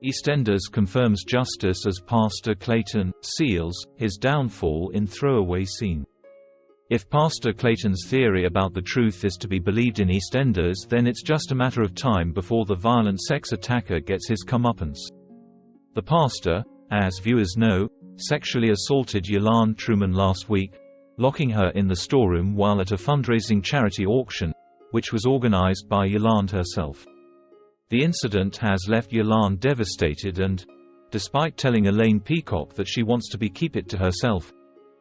EastEnders confirms justice as Pastor Clayton seals his downfall in throwaway scene. If Pastor Clayton's theory about the truth is to be believed in EastEnders, then it's just a matter of time before the violent sex attacker gets his comeuppance. The pastor, as viewers know, sexually assaulted Yolande Trueman last week, locking her in the storeroom while at a fundraising charity auction, which was organized by Yolande herself. The incident has left Yolande devastated and, despite telling Elaine Peacock that she wants to keep it to herself,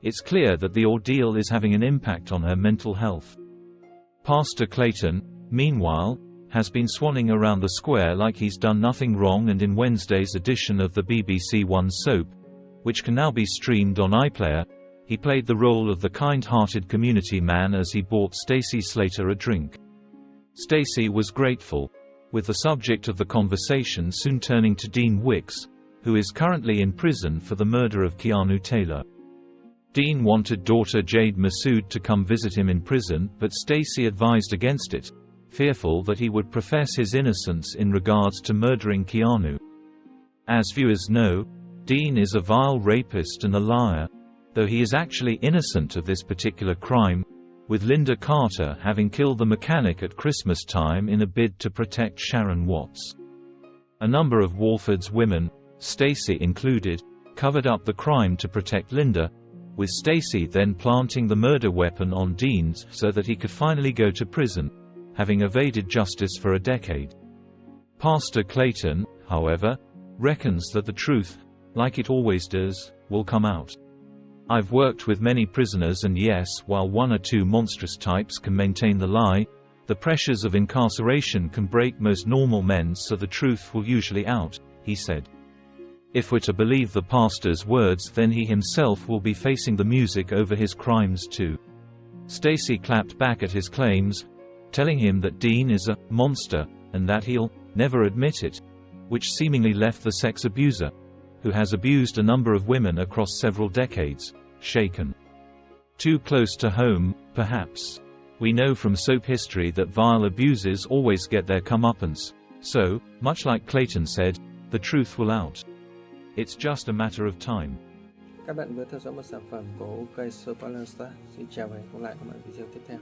it's clear that the ordeal is having an impact on her mental health. Pastor Clayton, meanwhile, has been swanning around the square like he's done nothing wrong, and in Wednesday's edition of the BBC One soap, which can now be streamed on iPlayer, he played the role of the kind-hearted community man as he bought Stacey Slater a drink. Stacey was grateful, with the subject of the conversation soon turning to Dean Wicks, who is currently in prison for the murder of Keanu Taylor. Dean wanted daughter Jade Massoud to come visit him in prison, but Stacey advised against it, fearful that he would profess his innocence in regards to murdering Keanu. As viewers know, Dean is a vile rapist and a liar, though he is actually innocent of this particular crime, with Linda Carter having killed the mechanic at Christmas time in a bid to protect Sharon Watts. A number of Walford's women, Stacey included, covered up the crime to protect Linda, with Stacey then planting the murder weapon on Dean so that he could finally go to prison, having evaded justice for a decade. Pastor Clayton, however, reckons that the truth, like it always does, will come out. I've worked with many prisoners, and yes, while one or two monstrous types can maintain the lie, the pressures of incarceration can break most normal men, so the truth will usually out, he said. If we're to believe the pastor's words, then he himself will be facing the music over his crimes too. Stacey clapped back at his claims, telling him that Dean is a monster, and that he'll never admit it, which seemingly left the sex abuser, who has abused a number of women across several decades, shaken. Too close to home, perhaps. We know from soap history that vile abusers always get their comeuppance, so, much like Clayton said, the truth will out. It's just a matter of time. Các bạn vừa theo dõi một sản phẩm của organised. Xin chào và hẹn gặp lại các bạn ở video tiếp theo.